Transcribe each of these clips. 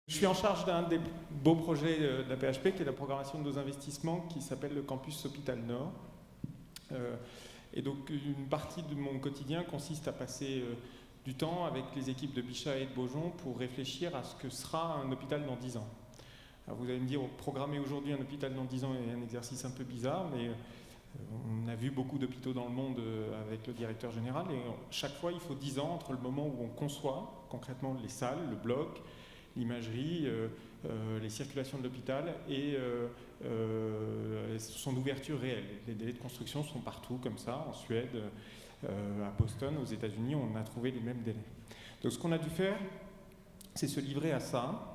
Je suis en charge d'un des beaux projets de la PHP, qui est la programmation de nos investissements, qui s'appelle le campus Hôpital Nord. Et donc, une partie de mon quotidien consiste à passer du temps avec les équipes de Bichat et de Beaujon pour réfléchir à ce que sera un hôpital dans 10 ans. Alors vous allez me dire, programmer aujourd'hui un hôpital dans 10 ans est un exercice un peu bizarre, mais on a vu beaucoup d'hôpitaux dans le monde avec le directeur général, et chaque fois, il faut 10 ans entre le moment où on conçoit concrètement les salles, le bloc, l'imagerie, les circulations de l'hôpital et son ouverture réelle. Les délais de construction sont partout comme ça, en Suède, à Boston, aux États-Unis, on a trouvé les mêmes délais. Donc ce qu'on a dû faire, c'est se livrer à ça.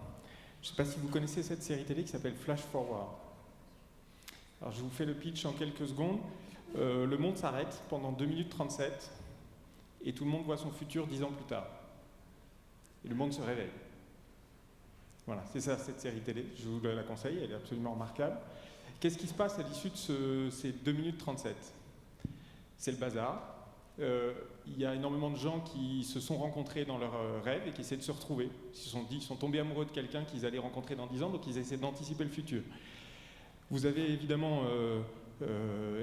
Je ne sais pas si vous connaissez cette série télé qui s'appelle Flash Forward. Alors je vous fais le pitch en quelques secondes. Le monde s'arrête pendant 2 minutes 37 et tout le monde voit son futur 10 ans plus tard. Et le monde se réveille. Voilà, c'est ça cette série télé, je vous la conseille, elle est absolument remarquable. Qu'est-ce qui se passe à l'issue de ces 2 minutes 37 ? C'est le bazar. Il y a énormément de gens qui se sont rencontrés dans leurs rêves et qui essaient de se retrouver. Ils sont tombés amoureux de quelqu'un qu'ils allaient rencontrer dans 10 ans, donc ils essaient d'anticiper le futur. Vous avez évidemment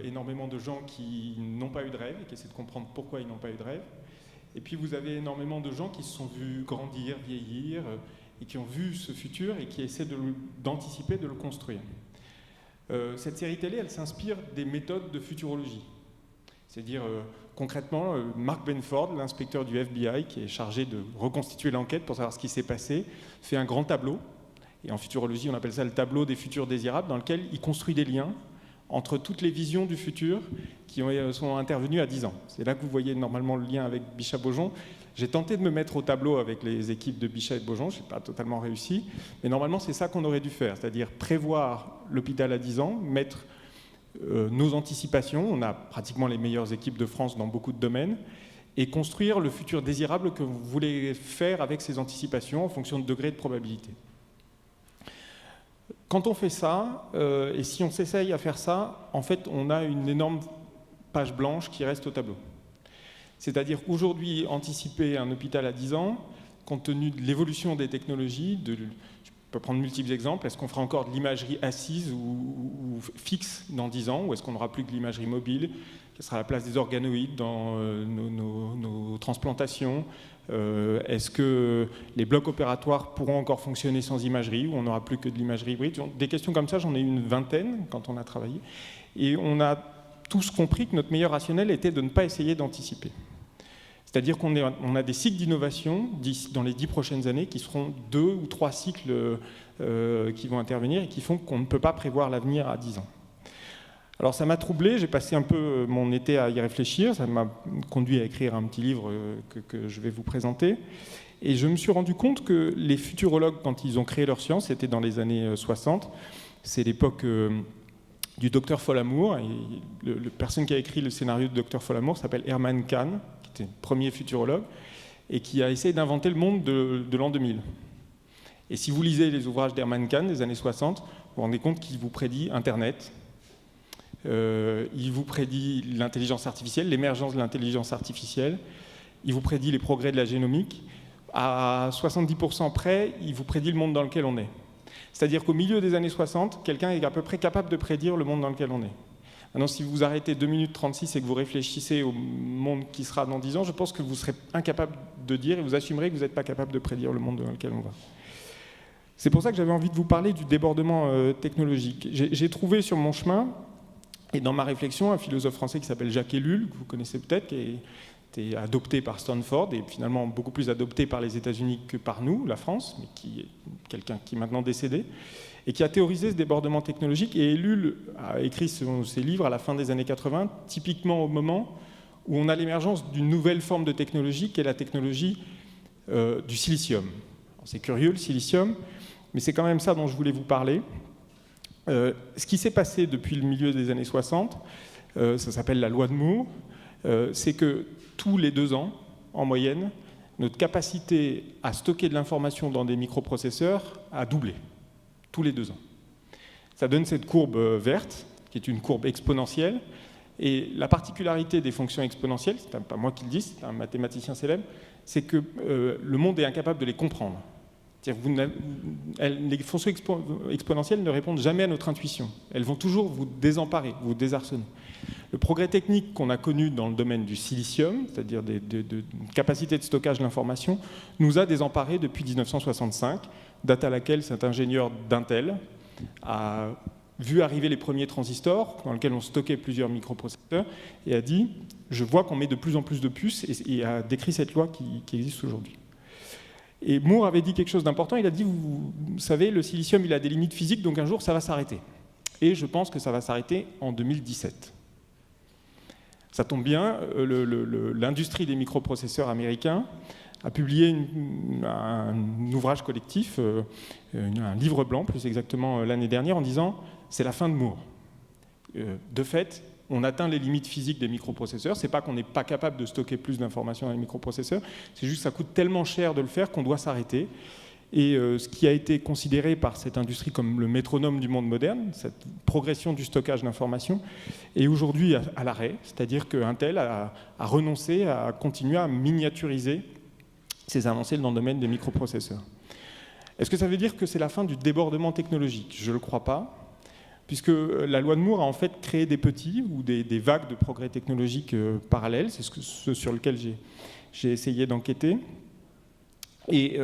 énormément de gens qui n'ont pas eu de rêve et qui essaient de comprendre pourquoi ils n'ont pas eu de rêve. Et puis vous avez énormément de gens qui se sont vus grandir, vieillir, et qui ont vu ce futur et qui essaient d'anticiper, de le construire. Cette série télé, elle s'inspire des méthodes de futurologie. C'est-à-dire, concrètement, Mark Benford, l'inspecteur du FBI, qui est chargé de reconstituer l'enquête pour savoir ce qui s'est passé, fait un grand tableau, et en futurologie, on appelle ça le tableau des futurs désirables, dans lequel il construit des liens entre toutes les visions du futur qui sont intervenues à 10 ans. C'est là que vous voyez normalement le lien avec Bichat-Beaujon. J'ai tenté de me mettre au tableau avec les équipes de Bichat et de Beaujon, je n'ai pas totalement réussi, mais normalement c'est ça qu'on aurait dû faire, c'est-à-dire prévoir l'hôpital à 10 ans, mettre nos anticipations, on a pratiquement les meilleures équipes de France dans beaucoup de domaines, et construire le futur désirable que vous voulez faire avec ces anticipations en fonction de degré de probabilité. Quand on fait ça, et si on s'essaye à faire ça, en fait on a une énorme page blanche qui reste au tableau. C'est-à-dire qu'aujourd'hui, anticiper un hôpital à 10 ans, compte tenu de l'évolution des technologies, je peux prendre multiples exemples, est-ce qu'on fera encore de l'imagerie assise ou fixe dans 10 ans, ou est-ce qu'on n'aura plus que l'imagerie mobile, quelle sera la place des organoïdes dans nos transplantations, est-ce que les blocs opératoires pourront encore fonctionner sans imagerie, ou on n'aura plus que de l'imagerie hybride? Des questions comme ça, j'en ai eu une vingtaine quand on a travaillé, et on a tous compris que notre meilleur rationnel était de ne pas essayer d'anticiper. C'est-à-dire qu'on a des cycles d'innovation dans les 10 prochaines années qui seront 2 ou 3 cycles qui vont intervenir et qui font qu'on ne peut pas prévoir l'avenir à 10 ans. Alors ça m'a troublé, j'ai passé un peu mon été à y réfléchir, ça m'a conduit à écrire un petit livre que je vais vous présenter. Et je me suis rendu compte que les futurologues, quand ils ont créé leur science, c'était dans les années 60, c'est l'époque du docteur Folamour, et la personne qui a écrit le scénario du docteur Folamour s'appelle Herman Kahn, qui était le premier futurologue, et qui a essayé d'inventer le monde de l'an 2000. Et si vous lisez les ouvrages d'Herman Kahn des années 60, vous vous rendez compte qu'il vous prédit Internet, il vous prédit l'intelligence artificielle, l'émergence de l'intelligence artificielle, il vous prédit les progrès de la génomique, à 70% près, il vous prédit le monde dans lequel on est. C'est-à-dire qu'au milieu des années 60, quelqu'un est à peu près capable de prédire le monde dans lequel on est. Maintenant, si vous arrêtez 2 minutes 36 et que vous réfléchissez au monde qui sera dans 10 ans, je pense que vous serez incapable de dire et vous assumerez que vous n'êtes pas capable de prédire le monde dans lequel on va. C'est pour ça que j'avais envie de vous parler du débordement technologique. J'ai trouvé sur mon chemin, et dans ma réflexion, un philosophe français qui s'appelle Jacques Ellul, que vous connaissez peut-être, qui a été adopté par Stanford et finalement beaucoup plus adopté par les États-Unis que par nous, la France, mais qui est quelqu'un qui est maintenant décédé, et qui a théorisé ce débordement technologique. Et Ellul a écrit ses livres à la fin des années 80, typiquement au moment où on a l'émergence d'une nouvelle forme de technologie, qui est la technologie du silicium. C'est curieux, le silicium, mais c'est quand même ça dont je voulais vous parler. Ce qui s'est passé depuis le milieu des années 60, ça s'appelle la loi de Moore, c'est que tous les 2 ans, en moyenne, notre capacité à stocker de l'information dans des microprocesseurs a doublé, tous les 2 ans. Ça donne cette courbe verte, qui est une courbe exponentielle, et la particularité des fonctions exponentielles, c'est pas moi qui le dis, c'est un mathématicien célèbre, c'est que le monde est incapable de les comprendre. Les fonctions exponentielles ne répondent jamais à notre intuition. Elles vont toujours vous désemparer, vous désarçonner. Le progrès technique qu'on a connu dans le domaine du silicium, c'est-à-dire de capacité de stockage de l'information, nous a désemparés depuis 1965, date à laquelle cet ingénieur d'Intel a vu arriver les premiers transistors dans lesquels on stockait plusieurs microprocesseurs et a dit « je vois qu'on met de plus en plus de puces » et a décrit cette loi qui existe aujourd'hui. Et Moore avait dit quelque chose d'important, il a dit « vous savez, le silicium il a des limites physiques, donc un jour ça va s'arrêter. » Et je pense que ça va s'arrêter en 2017. Ça tombe bien, l'industrie des microprocesseurs américains a publié un ouvrage collectif, un livre blanc plus exactement l'année dernière, en disant « c'est la fin de Moore ». De fait, on atteint les limites physiques des microprocesseurs. C'est pas qu'on n'est pas capable de stocker plus d'informations dans les microprocesseurs, c'est juste que ça coûte tellement cher de le faire qu'on doit s'arrêter. Et ce qui a été considéré par cette industrie comme le métronome du monde moderne, cette progression du stockage d'informations, est aujourd'hui à l'arrêt, c'est-à-dire qu'Intel a renoncé à continuer à miniaturiser ses avancées dans le domaine des microprocesseurs. Est-ce que ça veut dire que c'est la fin du débordement technologique? Je ne le crois pas, puisque la loi de Moore a en fait créé des petits ou des vagues de progrès technologiques parallèles, c'est ce sur lequel j'ai essayé d'enquêter. Et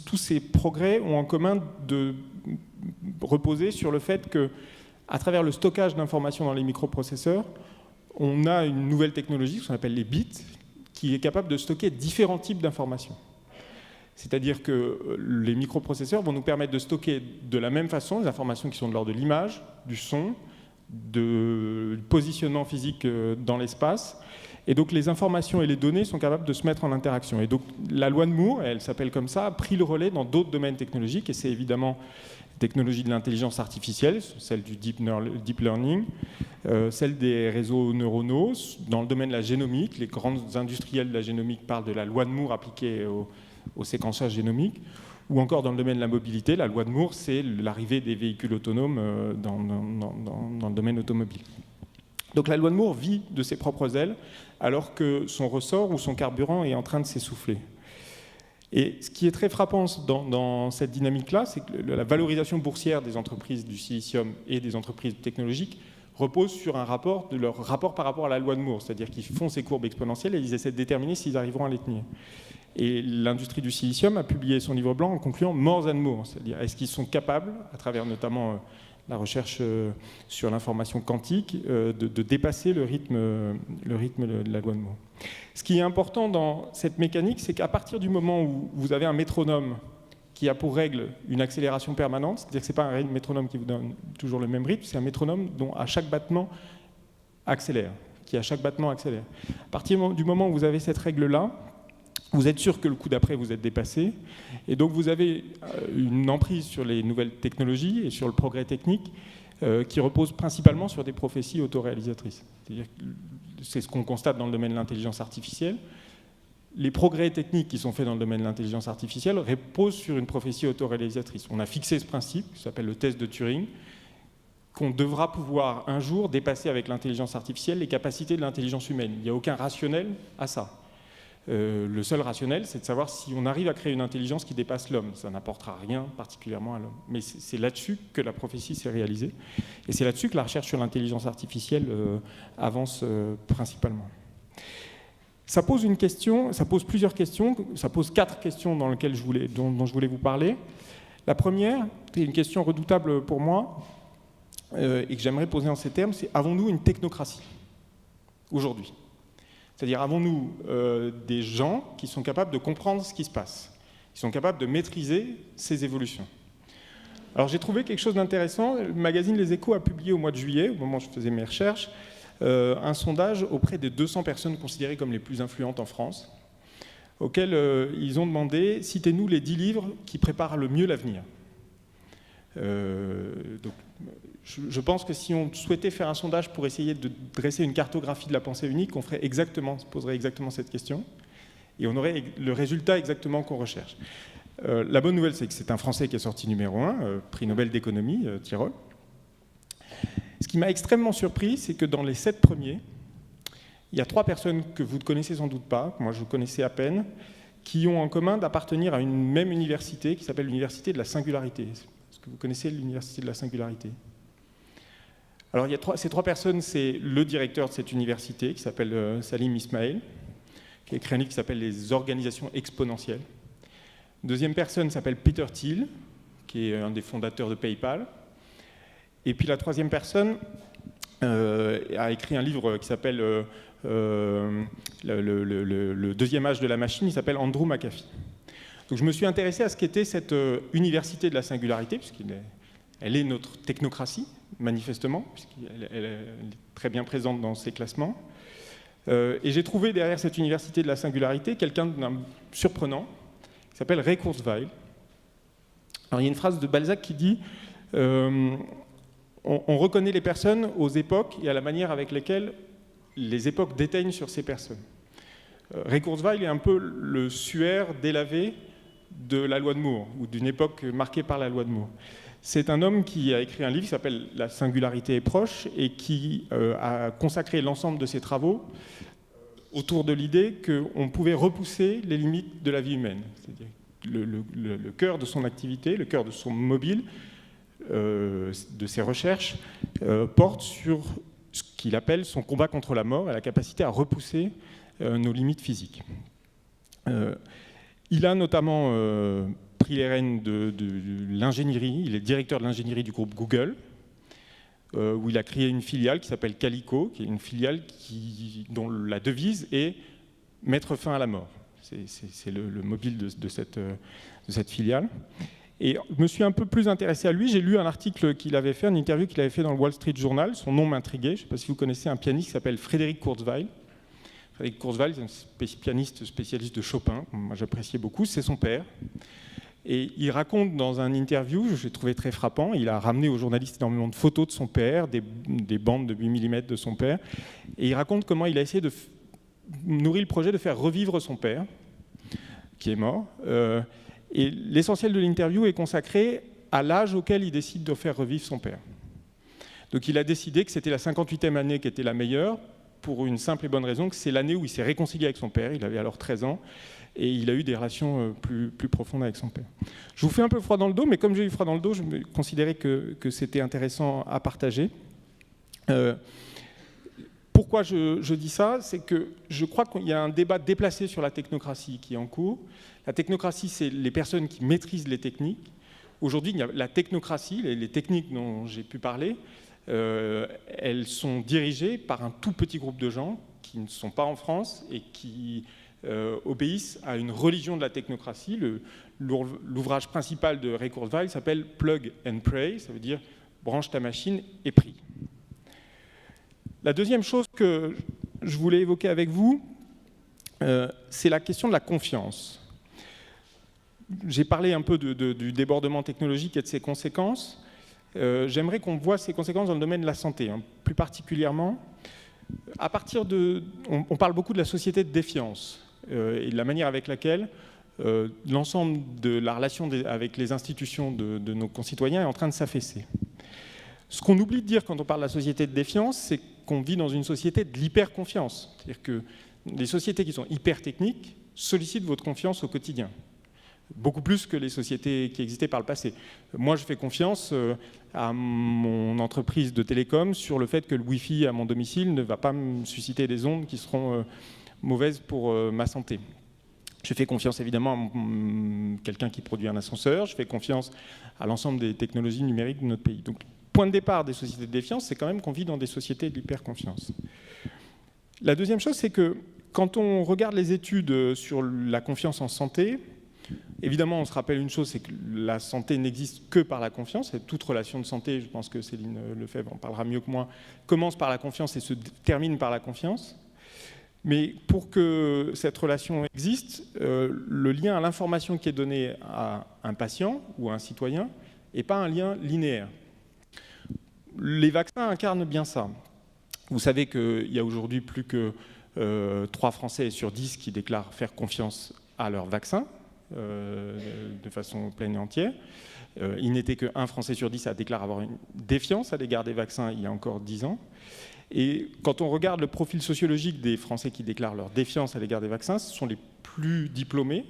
tous ces progrès ont en commun de reposer sur le fait qu'à travers le stockage d'informations dans les microprocesseurs, on a une nouvelle technologie, ce qu'on appelle les bits, qui est capable de stocker différents types d'informations. C'est-à-dire que les microprocesseurs vont nous permettre de stocker de la même façon les informations qui sont de l'ordre de l'image, du son, du positionnement physique dans l'espace. Et donc les informations et les données sont capables de se mettre en interaction. Et donc la loi de Moore, elle s'appelle comme ça, a pris le relais dans d'autres domaines technologiques, et c'est évidemment la technologie de l'intelligence artificielle, celle du deep learning, celle des réseaux neuronaux. Dans le domaine de la génomique, les grands industriels de la génomique parlent de la loi de Moore appliquée au séquençage génomique, ou encore dans le domaine de la mobilité, la loi de Moore, c'est l'arrivée des véhicules autonomes dans le domaine automobile. Donc la loi de Moore vit de ses propres ailes, alors que son ressort ou son carburant est en train de s'essouffler. Et ce qui est très frappant dans cette dynamique-là, c'est que la valorisation boursière des entreprises du silicium et des entreprises technologiques repose sur leur rapport par rapport à la loi de Moore, c'est-à-dire qu'ils font ces courbes exponentielles et ils essaient de déterminer s'ils arriveront à les tenir. Et l'industrie du silicium a publié son livre blanc en concluant « more than Moore », c'est-à-dire est-ce qu'ils sont capables, à travers notamment la recherche sur l'information quantique, de dépasser le rythme de la loi de Moore. Ce qui est important dans cette mécanique, c'est qu'à partir du moment où vous avez un métronome qui a pour règle une accélération permanente, c'est-à-dire que ce n'est pas un métronome qui vous donne toujours le même rythme, c'est un métronome dont à chaque battement accélère, qui à chaque battement accélère. À partir du moment où vous avez cette règle-là, vous êtes sûr que le coup d'après, vous êtes dépassé. Et donc, vous avez une emprise sur les nouvelles technologies et sur le progrès technique qui repose principalement sur des prophéties autoréalisatrices. C'est-à-dire que c'est ce qu'on constate dans le domaine de l'intelligence artificielle. Les progrès techniques qui sont faits dans le domaine de l'intelligence artificielle reposent sur une prophétie autoréalisatrice. On a fixé ce principe, qui s'appelle le test de Turing, qu'on devra pouvoir un jour dépasser avec l'intelligence artificielle les capacités de l'intelligence humaine. Il n'y a aucun rationnel à ça. Le seul rationnel, c'est de savoir si on arrive à créer une intelligence qui dépasse l'homme. Ça n'apportera rien particulièrement à l'homme. Mais c'est là-dessus que la prophétie s'est réalisée. Et c'est là-dessus que la recherche sur l'intelligence artificielle avance principalement. Ça pose une question, ça pose plusieurs questions, ça pose 4 questions dont je voulais vous parler. La première, c'est une question redoutable pour moi, et que j'aimerais poser en ces termes, c'est avons-nous une technocratie aujourd'hui ? C'est-à-dire, avons-nous des gens qui sont capables de comprendre ce qui se passe, qui sont capables de maîtriser ces évolutions. Alors j'ai trouvé quelque chose d'intéressant. Le magazine Les Échos a publié au mois de juillet, au moment où je faisais mes recherches, un sondage auprès des 200 personnes considérées comme les plus influentes en France, auxquelles ils ont demandé « Citez-nous les 10 livres qui préparent le mieux l'avenir ». Donc, je pense que si on souhaitait faire un sondage pour essayer de dresser une cartographie de la pensée unique, on poserait exactement cette question et on aurait le résultat exactement qu'on recherche. La bonne nouvelle, c'est que c'est un Français qui est sorti numéro 1, prix Nobel d'économie, Tirole. Ce qui m'a extrêmement surpris, c'est que dans les 7 premiers, il y a 3 personnes que vous ne connaissez sans doute pas, que moi je connaissais à peine, qui ont en commun d'appartenir à une même université qui s'appelle l'Université de la Singularité. Est-ce que vous connaissez l'Université de la Singularité? Alors, ces 3 personnes, c'est le directeur de cette université qui s'appelle Salim Ismail, qui a écrit un livre qui s'appelle Les organisations exponentielles. Deuxième personne s'appelle Peter Thiel, qui est un des fondateurs de PayPal. Et puis la troisième personne a écrit un livre qui s'appelle le deuxième âge de la machine, il s'appelle Andrew McAfee. Donc je me suis intéressé à ce qu'était cette université de la singularité, puisqu'elle est notre technocratie, manifestement, puisqu'elle est très bien présente dans ces classements. Et j'ai trouvé derrière cette université de la singularité quelqu'un surprenant, qui s'appelle Ray Kurzweil. Alors il y a une phrase de Balzac qui dit on reconnaît les personnes aux époques et à la manière avec lesquelles les époques déteignent sur ces personnes. Ray Kurzweil est un peu le suaire délavé de la loi de Moore, ou d'une époque marquée par la loi de Moore. C'est un homme qui a écrit un livre qui s'appelle « La singularité est proche » et qui a consacré l'ensemble de ses travaux autour de l'idée qu'on pouvait repousser les limites de la vie humaine. C'est-à-dire le cœur de son activité, le cœur de son mobile, de ses recherches, porte sur ce qu'il appelle son combat contre la mort et la capacité à repousser nos limites physiques. Il a notamment pris les rênes de l'ingénierie, il est directeur de l'ingénierie du groupe Google, où il a créé une filiale qui s'appelle Calico, qui est une filiale dont la devise est « mettre fin à la mort ». C'est le mobile de cette filiale. Et je me suis un peu plus intéressé à lui. J'ai lu un article qu'il avait fait, une interview qu'il avait fait dans le Wall Street Journal. Son nom m'intriguait. Je ne sais pas si vous connaissez un pianiste qui s'appelle Frédéric Kurzweil. Frédéric Kurzweil, c'est un pianiste spécialiste de Chopin. Moi, j'appréciais beaucoup. C'est son père. Et il raconte dans un interview, je l'ai trouvé très frappant, il a ramené aux journalistes énormément de photos de son père, des bandes de 8 mm de son père. Et il raconte comment il a essayé de nourrir le projet de faire revivre son père, qui est mort. Et l'essentiel de l'interview est consacré à l'âge auquel il décide de faire revivre son père. Donc il a décidé que c'était la 58e année qui était la meilleure, pour une simple et bonne raison, que c'est l'année où il s'est réconcilié avec son père. Il avait alors 13 ans, et il a eu des relations plus profondes avec son père. Je vous fais un peu froid dans le dos, mais comme j'ai eu froid dans le dos, je me considérais que c'était intéressant à partager. Pourquoi je dis ça? C'est que je crois qu'il y a un débat déplacé sur la technocratie qui est en cours. La technocratie, c'est les personnes qui maîtrisent les techniques. Aujourd'hui, il y a la technocratie, les techniques dont j'ai pu parler, elles sont dirigées par un tout petit groupe de gens qui ne sont pas en France et qui obéissent à une religion de la technocratie. L'ouvrage principal de Ray Kurzweil s'appelle « Plug and Pray », ça veut dire « branche ta machine et prie ». La deuxième chose que je voulais évoquer avec vous, c'est la question de la confiance. J'ai parlé un peu du débordement technologique et de ses conséquences. J'aimerais qu'on voit ces conséquences dans le domaine de la santé, hein, plus particulièrement. On parle beaucoup de la société de défiance et de la manière avec laquelle l'ensemble de la relation avec les institutions de nos concitoyens est en train de s'affaisser. Ce qu'on oublie de dire quand on parle de la société de défiance, c'est qu'on vit dans une société de l'hyper-confiance. C'est-à-dire que les sociétés qui sont hyper-techniques sollicitent votre confiance au quotidien. Beaucoup plus que les sociétés qui existaient par le passé. Moi, je fais confiance à mon entreprise de télécom sur le fait que le Wi-Fi à mon domicile ne va pas me susciter des ondes qui seront mauvaises pour ma santé. Je fais confiance évidemment à quelqu'un qui produit un ascenseur. Je fais confiance à l'ensemble des technologies numériques de notre pays. Donc, point de départ des sociétés de défiance, c'est quand même qu'on vit dans des sociétés de l'hyper-confiance. La deuxième chose, c'est que quand on regarde les études sur la confiance en santé, évidemment, on se rappelle une chose, c'est que la santé n'existe que par la confiance. Et toute relation de santé, je pense que Céline Lefebvre en parlera mieux que moi, commence par la confiance et se termine par la confiance. Mais pour que cette relation existe, le lien à l'information qui est donnée à un patient ou à un citoyen n'est pas un lien linéaire. Les vaccins incarnent bien ça. Vous savez qu'il y a aujourd'hui plus que 3 Français sur 10 qui déclarent faire confiance à leur vaccin de façon pleine et entière. Il n'était qu'un Français sur 10 à déclarer avoir une défiance à l'égard des vaccins il y a encore 10 ans. Et quand on regarde le profil sociologique des Français qui déclarent leur défiance à l'égard des vaccins, ce sont les plus diplômés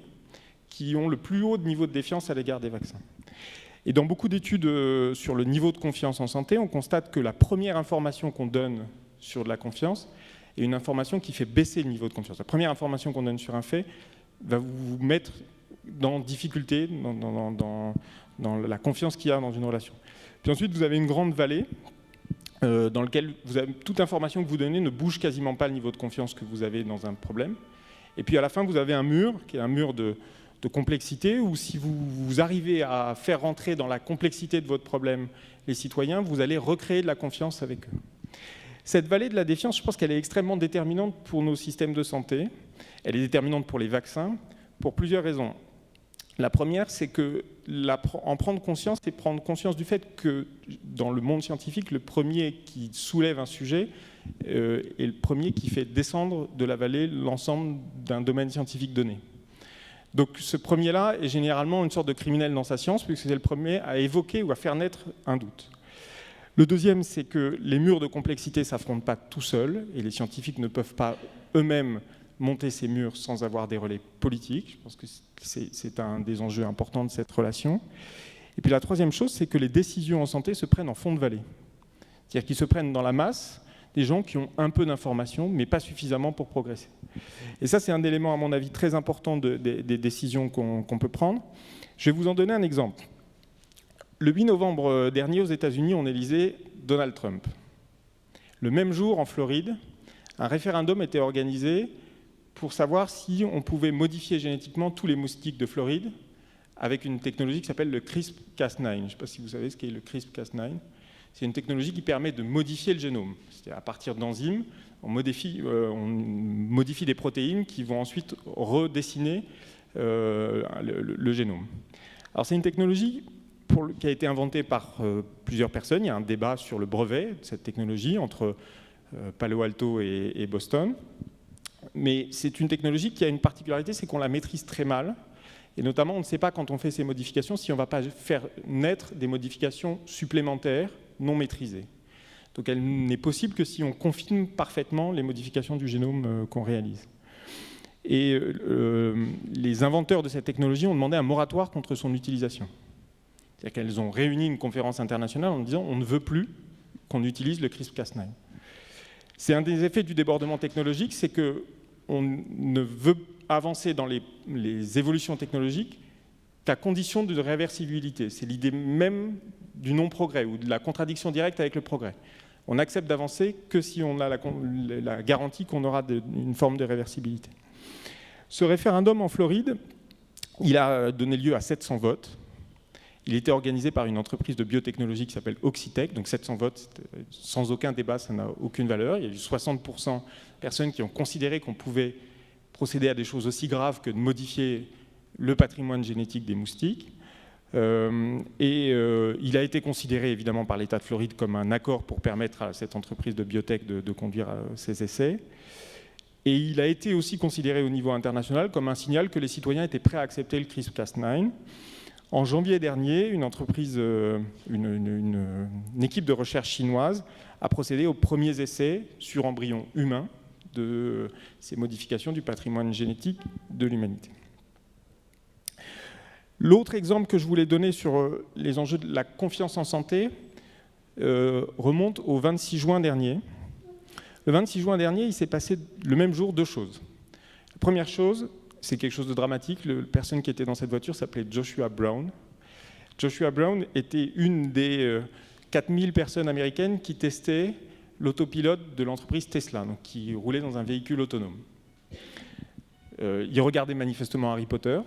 qui ont le plus haut niveau de défiance à l'égard des vaccins. Et dans beaucoup d'études sur le niveau de confiance en santé, on constate que la première information qu'on donne sur de la confiance est une information qui fait baisser le niveau de confiance. La première information qu'on donne sur un fait va vous mettre dans difficulté, dans la confiance qu'il y a dans une relation. Puis ensuite, vous avez une grande vallée dans laquelle toute information que vous donnez ne bouge quasiment pas le niveau de confiance que vous avez dans un problème. Et puis à la fin, vous avez un mur, qui est un mur de complexité, où si vous arrivez à faire rentrer dans la complexité de votre problème les citoyens, vous allez recréer de la confiance avec eux. Cette vallée de la défiance, je pense qu'elle est extrêmement déterminante pour nos systèmes de santé. Elle est déterminante pour les vaccins, pour plusieurs raisons. La première, c'est que en prendre conscience, c'est prendre conscience du fait que dans le monde scientifique, le premier qui soulève un sujet est le premier qui fait descendre de la vallée l'ensemble d'un domaine scientifique donné. Donc ce premier-là est généralement une sorte de criminel dans sa science, puisque c'est le premier à évoquer ou à faire naître un doute. Le deuxième, c'est que les murs de complexité ne s'affrontent pas tout seuls, et les scientifiques ne peuvent pas eux-mêmes monter ces murs sans avoir des relais politiques. Je pense que c'est un des enjeux importants de cette relation. Et puis la troisième chose, c'est que les décisions en santé se prennent en fond de vallée. C'est-à-dire qu'ils se prennent dans la masse des gens qui ont un peu d'informations, mais pas suffisamment pour progresser. Et ça, c'est un élément, à mon avis, très important des décisions qu'on peut prendre. Je vais vous en donner un exemple. Le 8 novembre dernier, aux États-Unis, on élisait Donald Trump. Le même jour, en Floride, un référendum était organisé pour savoir si on pouvait modifier génétiquement tous les moustiques de Floride avec une technologie qui s'appelle le CRISPR-Cas9. Je ne sais pas si vous savez ce qu'est le CRISPR-Cas9. C'est une technologie qui permet de modifier le génome. C'est-à-dire à partir d'enzymes, on modifie des protéines qui vont ensuite redessiner le génome. Alors c'est une technologie qui a été inventée par plusieurs personnes. Il y a un débat sur le brevet de cette technologie entre Palo Alto et Boston. Mais c'est une technologie qui a une particularité, c'est qu'on la maîtrise très mal. Et notamment, on ne sait pas quand on fait ces modifications si on ne va pas faire naître des modifications supplémentaires non maîtrisées. Donc elle n'est possible que si on confine parfaitement les modifications du génome qu'on réalise. Et les inventeurs de cette technologie ont demandé un moratoire contre son utilisation. C'est-à-dire qu'elles ont réuni une conférence internationale en disant on ne veut plus qu'on utilise le CRISPR-Cas9. C'est un des effets du débordement technologique, c'est qu'on ne veut avancer dans les évolutions technologiques qu'à condition de réversibilité. C'est l'idée même du non-progrès ou de la contradiction directe avec le progrès. On accepte d'avancer que si on a la garantie qu'on aura une forme de réversibilité. Ce référendum en Floride, il a donné lieu à 700 votes. Il était organisé par une entreprise de biotechnologie qui s'appelle Oxitec, donc 700 votes, sans aucun débat, ça n'a aucune valeur. Il y a eu 60% de personnes qui ont considéré qu'on pouvait procéder à des choses aussi graves que de modifier le patrimoine génétique des moustiques. Il a été considéré évidemment par l'État de Floride comme un accord pour permettre à cette entreprise de biotech de conduire ses essais. Et il a été aussi considéré au niveau international comme un signal que les citoyens étaient prêts à accepter le CRISPR-Cas9. En janvier dernier, une équipe de recherche chinoise a procédé aux premiers essais sur embryons humains de ces modifications du patrimoine génétique de l'humanité. L'autre exemple que je voulais donner sur les enjeux de la confiance en santé remonte au 26 juin dernier. Le 26 juin dernier, il s'est passé le même jour deux choses. La première chose, c'est quelque chose de dramatique. La personne qui était dans cette voiture s'appelait Joshua Brown. Joshua Brown était une des 4000 personnes américaines qui testaient l'autopilote de l'entreprise Tesla, donc qui roulait dans un véhicule autonome. Il regardait manifestement Harry Potter,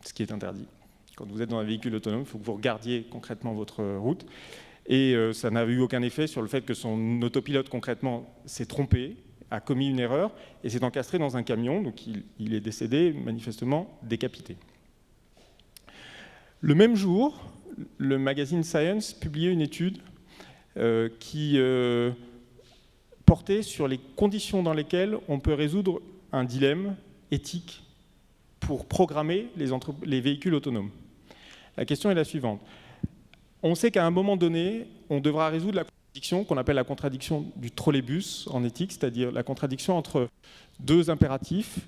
ce qui est interdit. Quand vous êtes dans un véhicule autonome, il faut que vous regardiez concrètement votre route. Et ça n'a eu aucun effet sur le fait que son autopilote, concrètement, s'est trompé, a commis une erreur et s'est encastré dans un camion, donc il est décédé manifestement décapité. Le même jour, le magazine Science publiait une étude qui portait sur les conditions dans lesquelles on peut résoudre un dilemme éthique pour programmer les véhicules autonomes. La question est la suivante. On sait qu'à un moment donné, on devra résoudre la qu'on appelle la contradiction du trolleybus en éthique, c'est-à-dire la contradiction entre deux impératifs,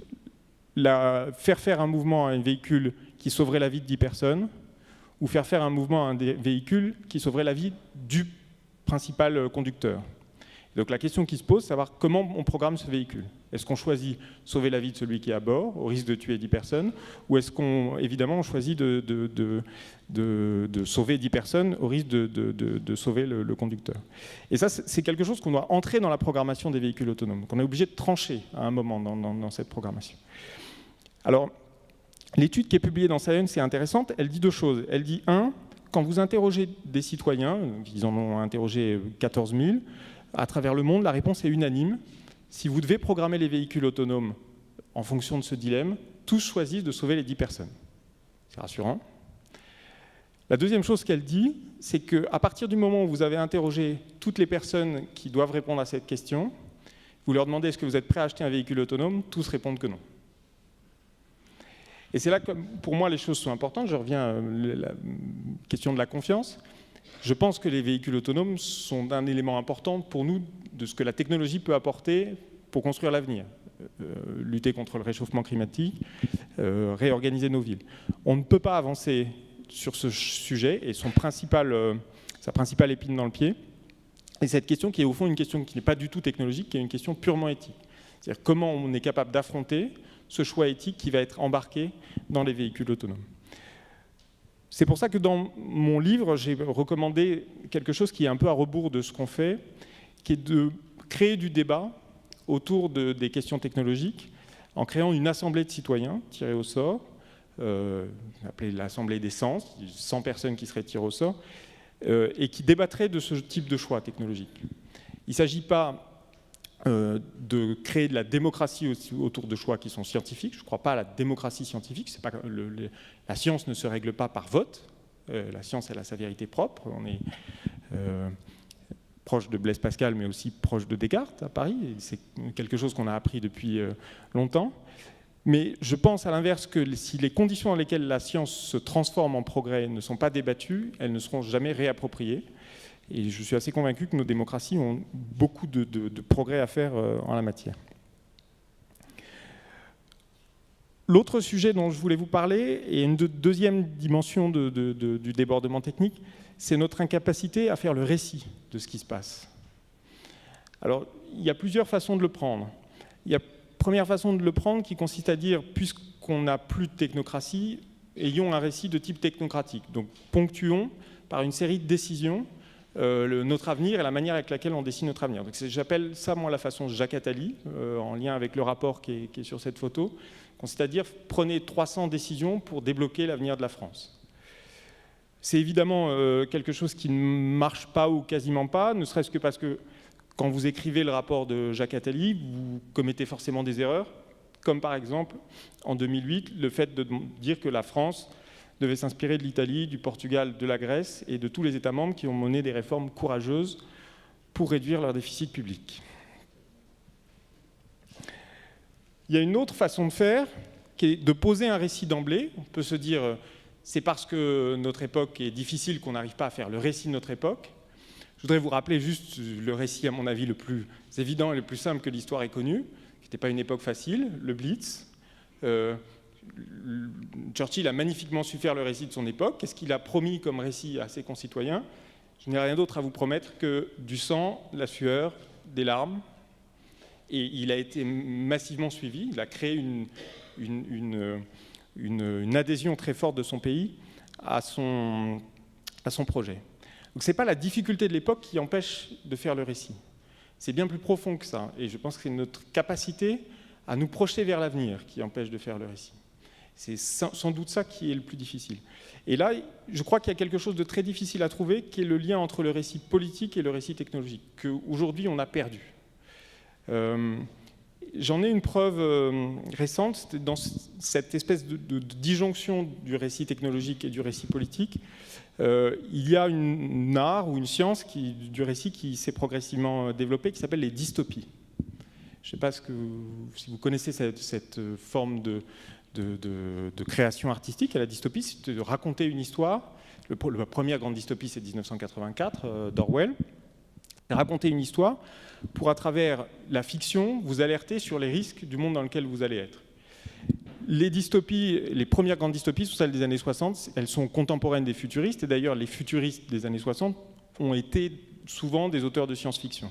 faire faire un mouvement à un véhicule qui sauverait la vie de 10 personnes, ou faire faire un mouvement à un véhicule qui sauverait la vie du principal conducteur. Donc la question qui se pose, c'est savoir comment on programme ce véhicule. Est-ce qu'on choisit sauver la vie de celui qui est à bord, au risque de tuer 10 personnes, ou est-ce qu'on, évidemment, on choisit de sauver 10 personnes au risque de sauver le conducteur. Et ça, c'est quelque chose qu'on doit entrer dans la programmation des véhicules autonomes, qu'on est obligé de trancher à un moment dans cette programmation. Alors, l'étude qui est publiée dans Science est intéressante, elle dit deux choses. Elle dit, un, quand vous interrogez des citoyens, ils en ont interrogé 14 000, à travers le monde, la réponse est unanime. Si vous devez programmer les véhicules autonomes en fonction de ce dilemme, tous choisissent de sauver les 10 personnes. C'est rassurant. La deuxième chose qu'elle dit, c'est qu'à partir du moment où vous avez interrogé toutes les personnes qui doivent répondre à cette question, vous leur demandez est-ce que vous êtes prêt à acheter un véhicule autonome, tous répondent que non. Et c'est là que, pour moi, les choses sont importantes. Je reviens à la question de la confiance. Je pense que les véhicules autonomes sont un élément important pour nous de ce que la technologie peut apporter pour construire l'avenir. Lutter contre le réchauffement climatique, réorganiser nos villes. On ne peut pas avancer sur ce sujet et sa principale épine dans le pied. Et cette question qui est au fond une question qui n'est pas du tout technologique, qui est une question purement éthique. C'est-à-dire comment on est capable d'affronter ce choix éthique qui va être embarqué dans les véhicules autonomes. C'est pour ça que dans mon livre, j'ai recommandé quelque chose qui est un peu à rebours de ce qu'on fait, qui est de créer du débat autour des questions technologiques en créant une assemblée de citoyens tirés au sort, appelée l'assemblée des 100 personnes qui seraient tirées au sort, et qui débattraient de ce type de choix technologiques. Il ne s'agit pas de créer de la démocratie aussi autour de choix qui sont scientifiques. Je ne crois pas à la démocratie scientifique. C'est pas, la science ne se règle pas par vote. La science, elle a sa vérité propre. On est proche de Blaise Pascal, mais aussi proche de Descartes à Paris. C'est quelque chose qu'on a appris depuis longtemps. Mais je pense à l'inverse que si les conditions dans lesquelles la science se transforme en progrès ne sont pas débattues, elles ne seront jamais réappropriées. Et je suis assez convaincu que nos démocraties ont beaucoup de progrès à faire en la matière. L'autre sujet dont je voulais vous parler, et une deuxième dimension du débordement technique, c'est notre incapacité à faire le récit de ce qui se passe. Alors, il y a plusieurs façons de le prendre. Il y a une première façon de le prendre qui consiste à dire, puisqu'on n'a plus de technocratie, ayons un récit de type technocratique. Donc, ponctuons par une série de décisions notre avenir et la manière avec laquelle on dessine notre avenir. Donc j'appelle ça, moi, la façon Jacques Attali, en lien avec le rapport qui est sur cette photo, c'est-à-dire prenez 300 décisions pour débloquer l'avenir de la France. C'est évidemment quelque chose qui ne marche pas ou quasiment pas, ne serait-ce que parce que quand vous écrivez le rapport de Jacques Attali, vous commettez forcément des erreurs, comme par exemple, en 2008, le fait de dire que la France devait s'inspirer de l'Italie, du Portugal, de la Grèce et de tous les États membres qui ont mené des réformes courageuses pour réduire leur déficit public. Il y a une autre façon de faire, qui est de poser un récit d'emblée. On peut se dire, c'est parce que notre époque est difficile qu'on n'arrive pas à faire le récit de notre époque. Je voudrais vous rappeler juste le récit, à mon avis, le plus évident et le plus simple que l'histoire ait connu, qui n'était pas une époque facile, le Blitz. Churchill a magnifiquement su faire le récit de son époque. Qu'est-ce qu'il a promis comme récit à ses concitoyens? Je n'ai rien d'autre à vous promettre que du sang, de la sueur, des larmes. Et il a été massivement suivi. Il a créé une adhésion très forte de son pays à son projet. Donc ce n'est pas la difficulté de l'époque qui empêche de faire le récit. C'est bien plus profond que ça. Et je pense que c'est notre capacité à nous projeter vers l'avenir qui empêche de faire le récit. C'est sans doute ça qui est le plus difficile. Et là, je crois qu'il y a quelque chose de très difficile à trouver, qui est le lien entre le récit politique et le récit technologique, qu'aujourd'hui on a perdu. J'en ai une preuve récente, dans cette espèce de disjonction du récit technologique et du récit politique. Il y a un art ou une science du récit qui s'est progressivement développée, qui s'appelle les dystopies. Je ne sais pas si vous connaissez cette forme de création artistique à la dystopie, c'est de raconter une histoire. La première grande dystopie, c'est 1984, d'Orwell. raconter une histoire pour, à travers la fiction, vous alerter sur les risques du monde dans lequel vous allez être. Les dystopies, les premières grandes dystopies sont celles des années 60, elles sont contemporaines des futuristes, et d'ailleurs les futuristes des années 60 ont été souvent des auteurs de science-fiction.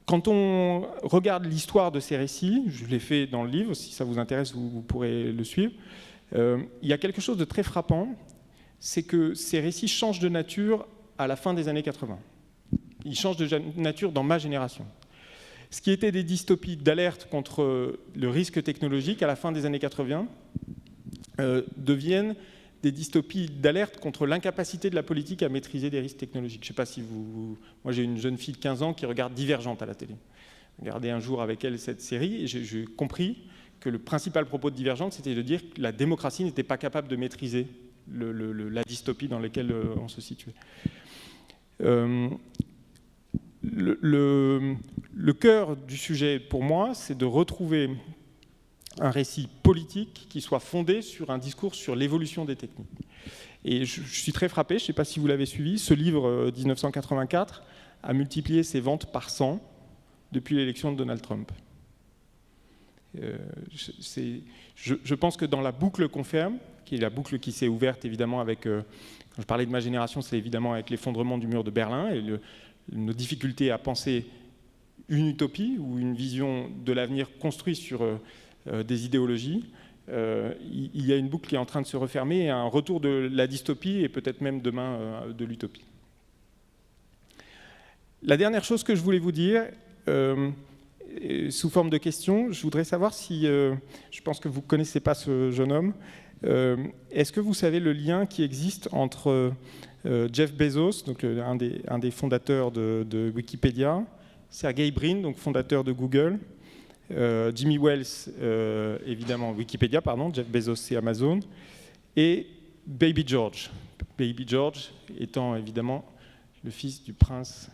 Quand on regarde l'histoire de ces récits, je l'ai fait dans le livre, si ça vous intéresse, vous pourrez le suivre, il y a quelque chose de très frappant, c'est que ces récits changent de nature à la fin des années 80. Ils changent de nature dans ma génération. Ce qui était des dystopies d'alerte contre le risque technologique à la fin des années 80 deviennent des dystopies d'alerte contre l'incapacité de la politique à maîtriser des risques technologiques. Je ne sais pas si vous... Moi, j'ai une jeune fille de 15 ans qui regarde Divergente à la télé. Regardez un jour avec elle cette série, et j'ai compris que le principal propos de Divergente, c'était de dire que la démocratie n'était pas capable de maîtriser la dystopie dans laquelle on se situait. Le cœur du sujet, pour moi, c'est de retrouver un récit politique qui soit fondé sur un discours sur l'évolution des techniques. Et je suis très frappé, je ne sais pas si vous l'avez suivi, ce livre 1984 a multiplié ses ventes par 100 depuis l'élection de Donald Trump. Je pense que dans la boucle qu'on ferme, qui est la boucle qui s'est ouverte évidemment avec, quand je parlais de ma génération, c'est évidemment avec l'effondrement du mur de Berlin et nos difficultés à penser une utopie ou une vision de l'avenir construite sur des idéologies. Il y a une boucle qui est en train de se refermer et un retour de la dystopie et peut-être même demain de l'utopie. La dernière chose que je voulais vous dire, sous forme de question, je voudrais savoir si, je pense que vous ne connaissez pas ce jeune homme, est-ce que vous savez le lien qui existe entre Jeff Bezos, donc un des fondateurs de Wikipédia, Sergey Brin, donc fondateur de Google, Jimmy Wales, évidemment Wikipédia, pardon, Jeff Bezos c'est Amazon, et Baby George. Baby George étant évidemment le fils du prince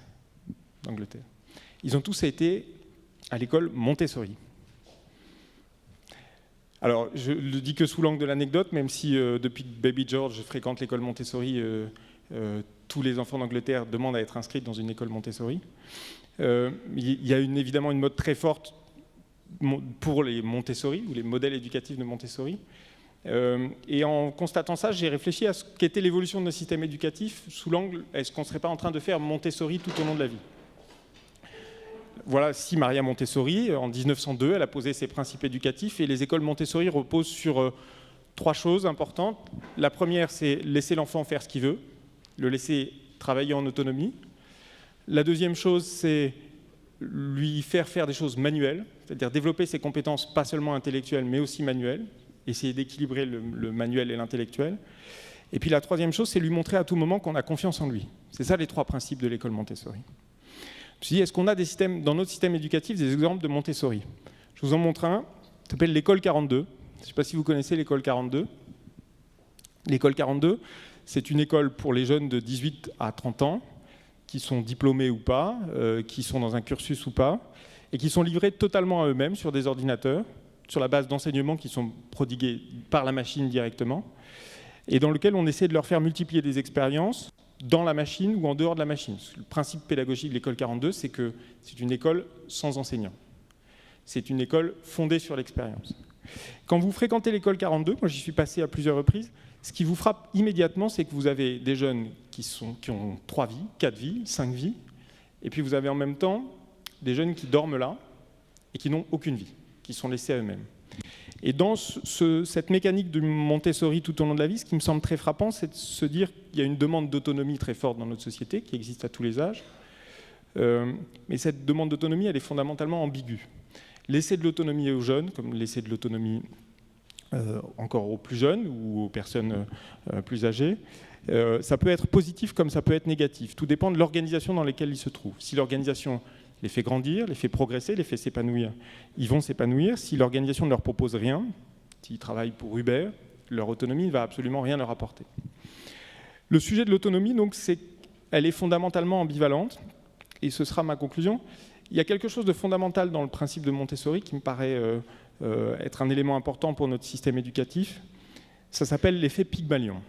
d'Angleterre. Ils ont tous été à l'école Montessori. Alors, je le dis que sous l'angle de l'anecdote, même si depuis que Baby George fréquente l'école Montessori, tous les enfants d'Angleterre demandent à être inscrits dans une école Montessori. Il y a évidemment une mode très forte pour les Montessori, ou les modèles éducatifs de Montessori. Et en constatant ça, j'ai réfléchi à ce qu'était l'évolution de nos systèmes éducatifs sous l'angle, est-ce qu'on ne serait pas en train de faire Montessori tout au long de la vie ? Voilà, si Maria Montessori, en 1902, elle a posé ses principes éducatifs et les écoles Montessori reposent sur 3 choses importantes. La première, c'est laisser l'enfant faire ce qu'il veut, le laisser travailler en autonomie. La deuxième chose, c'est lui faire des choses manuelles, c'est-à-dire développer ses compétences pas seulement intellectuelles, mais aussi manuelles, essayer d'équilibrer le manuel et l'intellectuel. Et puis la troisième chose, c'est lui montrer à tout moment qu'on a confiance en lui. C'est ça les 3 principes de l'école Montessori. Je me suis dit, est-ce qu'on a des systèmes, dans notre système éducatif des exemples de Montessori ? Je vous en montre un, ça s'appelle l'école 42. Je ne sais pas si vous connaissez l'école 42. L'école 42, c'est une école pour les jeunes de 18 à 30 ans, qui sont diplômés ou pas, qui sont dans un cursus ou pas, et qui sont livrés totalement à eux-mêmes sur des ordinateurs, sur la base d'enseignements qui sont prodigués par la machine directement, et dans lequel on essaie de leur faire multiplier des expériences dans la machine ou en dehors de la machine. Le principe pédagogique de l'école 42, c'est que c'est une école sans enseignants. C'est une école fondée sur l'expérience. Quand vous fréquentez l'école 42, moi j'y suis passé à plusieurs reprises, ce qui vous frappe immédiatement, c'est que vous avez des jeunes qui ont 3 vies, 4 vies, 5 vies, et puis vous avez en même temps des jeunes qui dorment là et qui n'ont aucune vie, qui sont laissés à eux-mêmes. Et dans cette mécanique de Montessori tout au long de la vie, ce qui me semble très frappant, c'est de se dire qu'il y a une demande d'autonomie très forte dans notre société, qui existe à tous les âges. Mais cette demande d'autonomie, elle est fondamentalement ambiguë. Laisser de l'autonomie aux jeunes, comme laisser de l'autonomie encore aux plus jeunes ou aux personnes plus âgées, ça peut être positif comme ça peut être négatif. Tout dépend de l'organisation dans laquelle ils se trouvent. Si l'organisation les fait grandir, les fait progresser, les fait s'épanouir, ils vont s'épanouir. Si l'organisation ne leur propose rien, s'ils travaillent pour Uber, leur autonomie ne va absolument rien leur apporter. Le sujet de l'autonomie, donc, elle est fondamentalement ambivalente, et ce sera ma conclusion. Il y a quelque chose de fondamental dans le principe de Montessori qui me paraît être un élément important pour notre système éducatif. Ça s'appelle l'effet Pygmalion.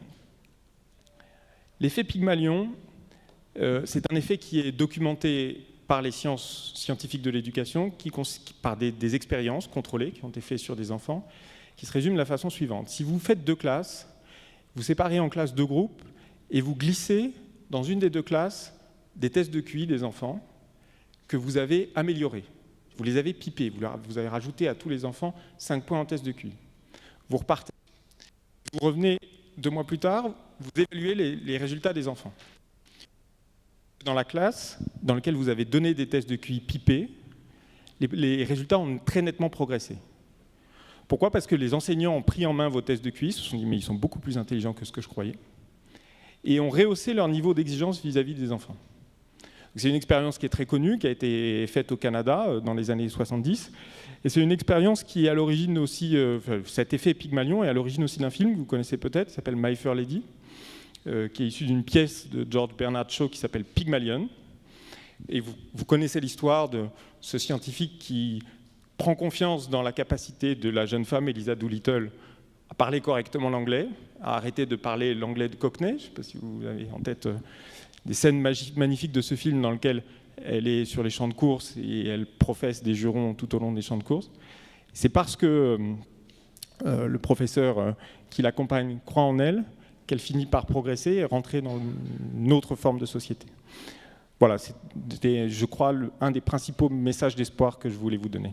L'effet Pygmalion, C'est un effet qui est documenté par les sciences scientifiques de l'éducation, par des expériences contrôlées qui ont été faites sur des enfants, qui se résument de la façon suivante. Si vous faites 2 classes, vous séparez en classes 2 groupes et vous glissez dans une des 2 classes des tests de QI des enfants que vous avez améliorés. Vous les avez pipés, vous avez rajouté à tous les enfants 5 points en test de QI. Vous repartez. Vous revenez 2 mois plus tard, vous évaluez les résultats des enfants. Dans la classe dans laquelle vous avez donné des tests de QI pipés, les résultats ont très nettement progressé. Pourquoi ? Parce que les enseignants ont pris en main vos tests de QI, se sont dit mais ils sont beaucoup plus intelligents que ce que je croyais, et ont rehaussé leur niveau d'exigence vis-à-vis des enfants. C'est une expérience qui est très connue, qui a été faite au Canada dans les années 70, et c'est une expérience qui est à l'origine aussi, cet effet Pygmalion est à l'origine aussi d'un film que vous connaissez peut-être, qui s'appelle My Fair Lady, qui est issu d'une pièce de George Bernard Shaw qui s'appelle Pygmalion. Et vous connaissez l'histoire de ce scientifique qui prend confiance dans la capacité de la jeune femme, Eliza Doolittle, à parler correctement l'anglais, à arrêter de parler l'anglais de Cockney. Je ne sais pas si vous avez en tête des scènes magnifiques de ce film dans lequel elle est sur les champs de course et elle professe des jurons tout au long des champs de course. C'est parce que le professeur qui l'accompagne croit en elle qu'elle finit par progresser et rentrer dans une autre forme de société. Voilà, c'était, je crois, un des principaux messages d'espoir que je voulais vous donner.